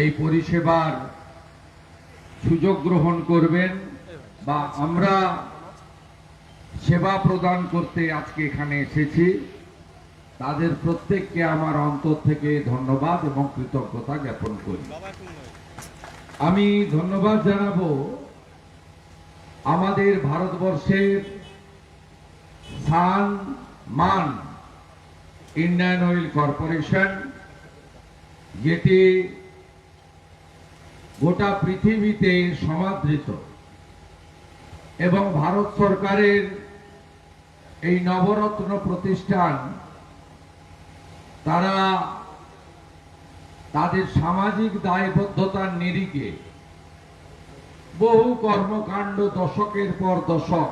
এই পরিষেবার সুযোগ গ্রহণ করবেন বা আমরা সেবা প্রদান করতে আজকে এখানে এসেছি, তাদের প্রত্যেককে আমার অন্তর থেকে ধন্যবাদ এবং কৃতজ্ঞতা জ্ঞাপন করি। আমি ধন্যবাদ জানাবো আমাদের ভারতবর্ষের স্থান মান ইন্ডিয়ান অয়েল কর্পোরেশন, যেটি গোটা পৃথিবীতে সমাদৃত এবং ভারত সরকারের এই নবরত্ন প্রতিষ্ঠান তারা তাদের সামাজিক দায়বদ্ধতার নিরিখে বহু কর্মকাণ্ড দশকের পর দশক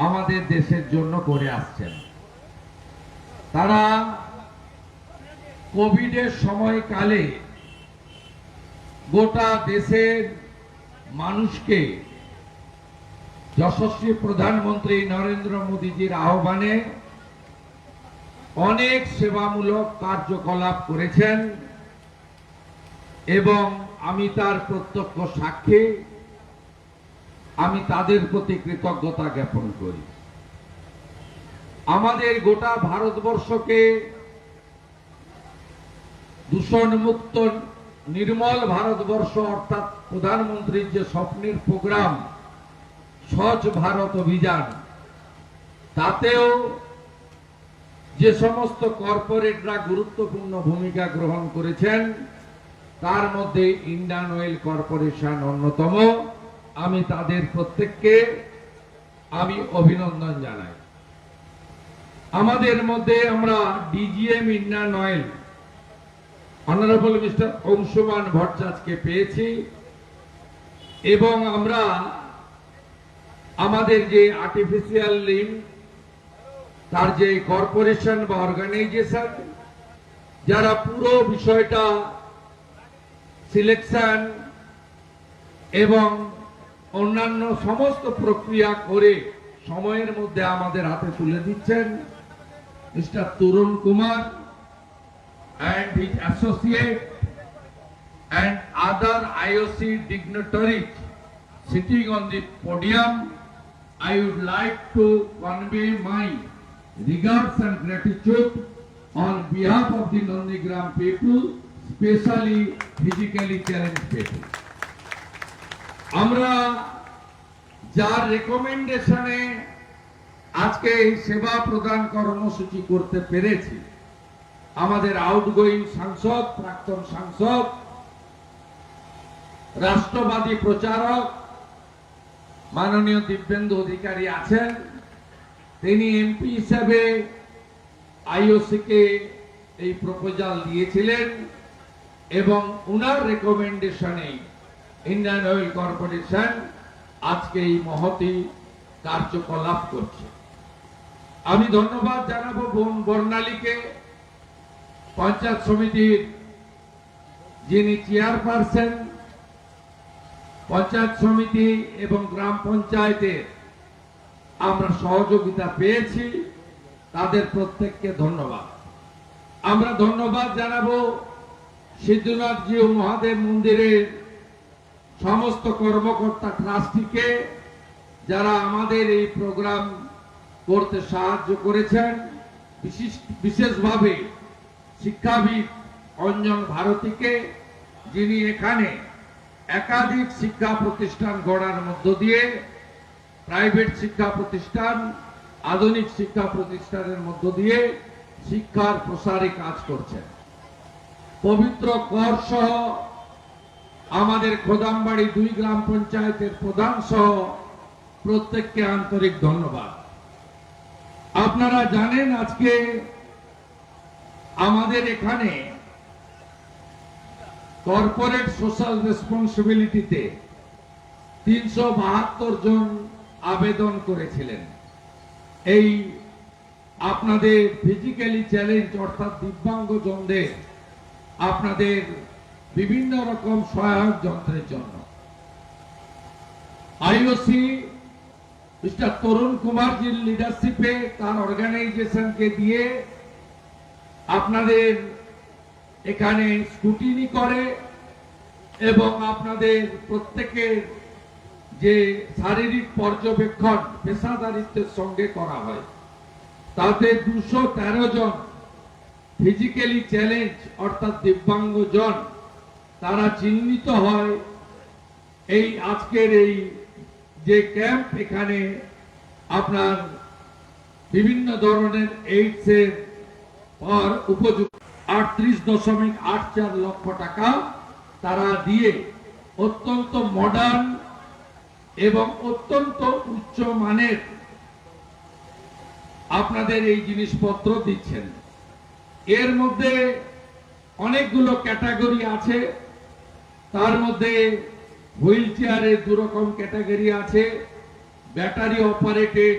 আমাদের দেশের জন্য করে আসছেন। তারা কোভিডের সময়কালে গোটা দেশের মানুষকে যশস্বী প্রধানমন্ত্রী নরেন্দ্র মোদীজির আহ্বানে অনেক সেবামূলক কার্যকলাপ করেছেন এবং আমি তার প্রত্যক্ষ সাক্ষী। আমি তাদের প্রতি কৃতজ্ঞতা জ্ঞাপন করি। আমাদের গোটা ভারতবর্ষকে দূষণমুক্ত নির্মল ভারতবর্ষ অর্থাৎ প্রধানমন্ত্রীর যে স্বপ্নের প্রোগ্রাম স্বচ্ছ ভারত অভিযান, তাতেও যে সমস্ত কর্পোরেটরা গুরুত্বপূর্ণ ভূমিকা গ্রহণ করেছেন তার মধ্যে ইন্ডিয়ান অয়েল কর্পোরেশন অন্যতম। আমি তাদের প্রত্যেককে আমি অভিনন্দন জানাই। আমাদের মধ্যে আমরা DGM Indian oil honourable mister Anshuman ভট্টাচার্যকে পেয়েছি এবং আমরা আমাদের যে আর্টিফিশিয়াল লিম্ব তার যে কর্পোরেশন বা অর্গানাইজেশন যারা পুরো বিষয়টা সিলেকশন এবং অন্যান্য সমস্ত প্রক্রিয়া করে সময়ের মধ্যে আমাদের হাতে তুলে দিচ্ছেন, mister Tarun Kumar and his associate and other IOC dignitaries sitting on the podium, I would like to convey my regards and gratitude on behalf of the Nandigram people, especially physically challenged people. আমরা যার রেকমেন্ডেশনে আজকে এই সেবা প্রদান কর্মসূচি করতে পেরেছি, আমাদের আউটগোয়িং সাংসদ, প্রাক্তন সাংসদ, রাষ্ট্রবাদী প্রচারক মাননীয় দিব্যেন্দু অধিকারী আছেন। তিনি এমপি হিসেবে আইওসি কে এই প্রপোজাল দিয়েছিলেন এবং উনার রেকমেন্ডেশনে ইন্ডিয়ান অয়েল কর্পোরেশন আজকে এই মহতি কার্যকলাপ করছে। আমি ধন্যবাদ জানাবো বোন বর্ণালীকে, পঞ্চায়েত সমিতির যিনি চেয়ারপারসন, পঞ্চায়েত সমিতি এবং গ্রাম পঞ্চায়েতের আমরা সহযোগিতা পেয়েছি, তাদের প্রত্যেককে ধন্যবাদ। আমরা ধন্যবাদ জানাবো সিদ্ধনাথ জিউ মহাদেব মন্দিরের সমস্ত কর্মকর্তা ট্রাস্টিকে, যারা আমাদের এই প্রোগ্রাম করতে সাহায্য করেছেন, বিশেষভাবে শিক্ষাবিদ অঞ্জন ভারতীকে, যিনি এখানে একাধিক শিক্ষা প্রতিষ্ঠান গড়ার মধ্য দিয়ে প্রাইভেট শিক্ষা প্রতিষ্ঠান, আধুনিক শিক্ষা প্রতিষ্ঠানের মধ্য দিয়ে শিক্ষার প্রসারে কাজ করছেন। পবিত্র কর সহ আমাদের খোদামবাড়ি 2 গ্রাম পঞ্চায়েতের প্রধান সহ প্রত্যেককে আন্তরিক ধন্যবাদ। আপনারা জানেন আজকে আমাদের এখানে কর্পোরেট সোশ্যাল রেসপন্সিবিলিটিতে 372 জন আবেদন করেছিলেন। এই আপনাদের ফিজিক্যালি চ্যালেঞ্জ অর্থাৎ দিব্যাঙ্গজনদের আপনাদের বিভিন্ন রকম সহায়ক যন্ত্রের জন্য আইওসি মিস্টার তরুণ কুমারজির লিডারশিপে তার অর্গানাইজেশনকে দিয়ে আপনাদের এখানে স্কুটিনি করে এবং আপনাদের প্রত্যেকের যে শারীরিক পর্যবেক্ষণ পেশাদারিত্বের সঙ্গে করা হয়, তাতে 213 জন ফিজিক্যালি চ্যালেঞ্জ অর্থাৎ দিব্যাঙ্গজন তারা চিহ্নিত হয়। এই আজকের এই যে ক্যাম্প, এখানে আপনার বিভিন্ন ধরনের এইডস এর পর উপযুক্ত 38.84 লক্ষ টাকা তারা দিয়ে অত্যন্ত মডার্ন এবং অত্যন্ত উচ্চ মানের আপনাদের এই জিনিসপত্র দিচ্ছেন। এর মধ্যে অনেকগুলো ক্যাটাগরি আছে, তার মধ্যে হুইল চেয়ারের 2 রকম ক্যাটাগরি আছে, ব্যাটারি অপারেটেড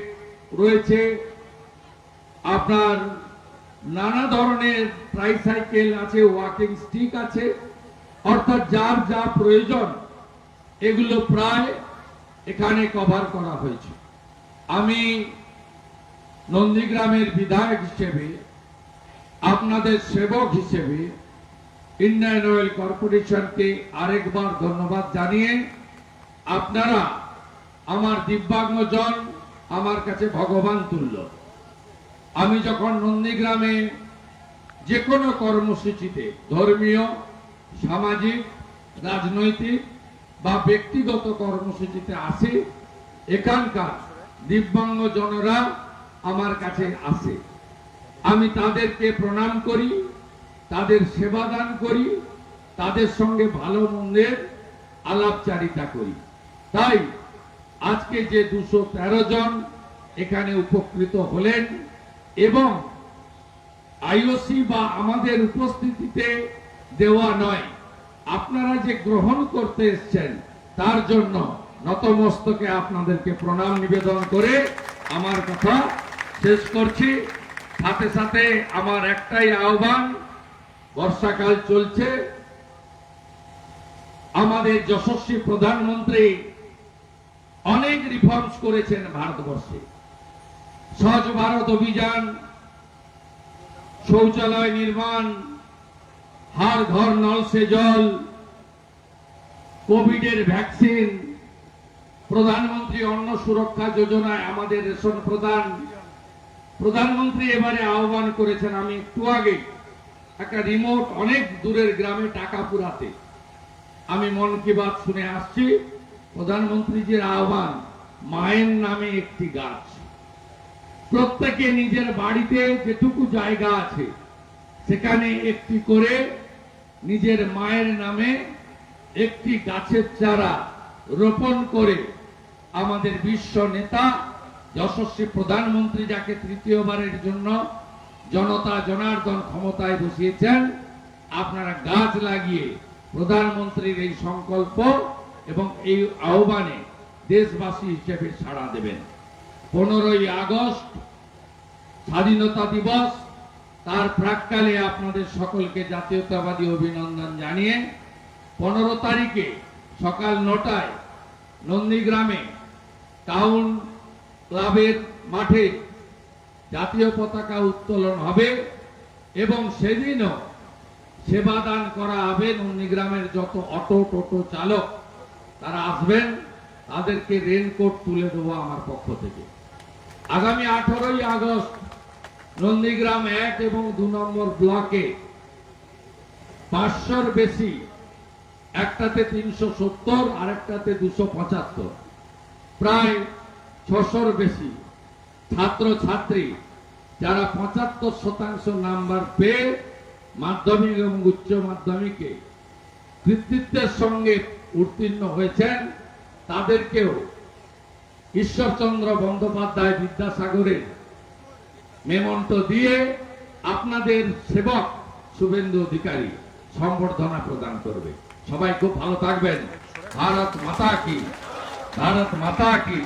রয়েছে, আপনার নানা ধরনের ট্রাইসাইকেল আছে, ওয়াকিং স্টিক আছে, অর্থাৎ যার যা প্রয়োজন এগুলো প্রায় এখানে কভার করা হয়েছে। আমি নন্দীগ্রামের বিধায়ক হিসেবে, আপনাদের সেবক হিসেবে ইন্ডিয়ান অয়েল কর্পোরেশনকে আরেকবার ধন্যবাদ জানিয়ে, আপনারা আমার দিব্যাঙ্গজন আমার কাছে ভগবান তুল্য। আমি যখন নন্দীগ্রামে যে কোনো কর্মসূচিতে, ধর্মীয়, সামাজিক, রাজনৈতিক বা ব্যক্তিগত কর্মসূচিতে আসি, এখানকার দিব্যাঙ্গজনরা আমার কাছে আসে। আমি তাদেরকে প্রণাম করি, তাদের সেবা দান করি, তাদের সঙ্গে ভালো মন্দের আলাপচারিতা করি। তাই আজকে যে 213 জন এখানে উপকৃত হলেন এবং আইওসি বা আমাদের উপস্থিতিতে দেওয়া নয়, আপনারা যে গ্রহণ করতে এসেছেন তার জন্য নতমস্তকে আপনাদেরকে প্রণাম নিবেদন করে আমার কথা শেষ করছি। সাথে সাথে আমার একটাই আহ্বান, বর্ষাকাল চলছে, আমাদের যশস্বী প্রধানমন্ত্রী অনেক রিফর্মস করেছেন ভারতবর্ষে। স্বচ্ছ ভারত অভিযান, শৌচালয় নির্মাণ, हर घर नल से जल, कोविडेर भैक्सिन, प्रधानमंत्री अन्न सुरक्षा योजनाय आमादेर रेशन प्रदान, प्रधानमंत्री एबारे आह्वान करेছেন। আমি একটু আগে একটা রিমোট অনেক দূরের গ্রামে টাকাপুরাতে আমি মন কি বাত শুনে আসছি। প্রধানমন্ত্রীজির আহ্বান, মায়ের নামে একটি গাছ। প্রত্যেকে নিজের বাড়িতে যেটুকু জায়গা আছে সেখানে একটি করে নিজের মায়ের নামে একটি গাছের চারা রোপণ করে আমাদের বিশ্ব নেতা যশস্বী প্রধানমন্ত্রী, যাকে তৃতীয়বারের জন্য জনতা জনার্দন ক্ষমতায় বসিয়েছেন, আপনারা গাছ লাগিয়ে প্রধানমন্ত্রীর এই সংকল্প এবং এই আহ্বানে দেশবাসী হিসেবে সাড়া দেবেন। 15ই আগস্ট স্বাধীনতা দিবস, তার প্রাক্কালে আপনাদের সকলকে জাতীয়তাবাদী অভিনন্দন জানিয়ে 15 তারিখে সকাল 9টায় নন্দীগ্রামে টাউন ক্লাবের মাঠে জাতীয় পতাকা উত্তোলন হবে এবং সেদিনও সেবাদান করা হবে। নন্দীগ্রামের যত অটো টোটো চালক তারা আসবেন, তাদেরকে রেনকোট তুলে দেবো আমার পক্ষ থেকে। আগামী 18ই আগস্ট নন্দীগ্রাম 1 এবং 2 নম্বর ব্লকে 500-র বেশি, একটাতে 370 আর একটাতে 275, প্রায় 600-র বেশি ছাত্র ছাত্রী যারা 75% নাম্বার পেয়ে মাধ্যমিক এবং উচ্চ মাধ্যমিকে কৃতিত্বের সঙ্গে উত্তীর্ণ হয়েছেন, তাদেরকেও ঈশ্বরচন্দ্র বন্দ্যোপাধ্যায় বিদ্যাসাগরের মেমন্টো দিয়ে আপনাদের সেবক শুভেন্দু অধিকারী সম্বর্ধনা প্রদান করবে। সবাই খুব ভালো থাকবেন। ভারত মাতা কি, ভারত মাতা কি।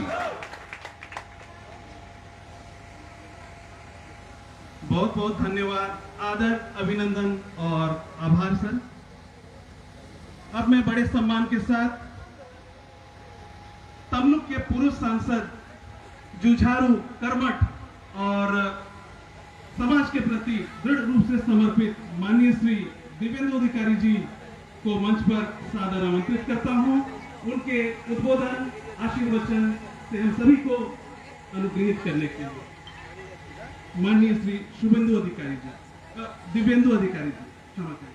बहुत बहुत धन्यवाद, आदर, अभिनंदन और आभार सर। अब मैं बड़े सम्मान के साथ तमलुक के पूर्व सांसद, जुझारू, कर्मठ और समाज के प्रति दृढ़ रूप से समर्पित माननीय श्री दिव्येंदु अधिकारी जी को मंच पर सादर आमंत्रित करता हूं। उनके उद्बोधन आशीर्वचन से हम सभी को अनुग्रहित करने के लिए माननीय श्री शुभेंदु अधिकारी जी, दिव्येंदु अधिकारी जी, क्षमा करें।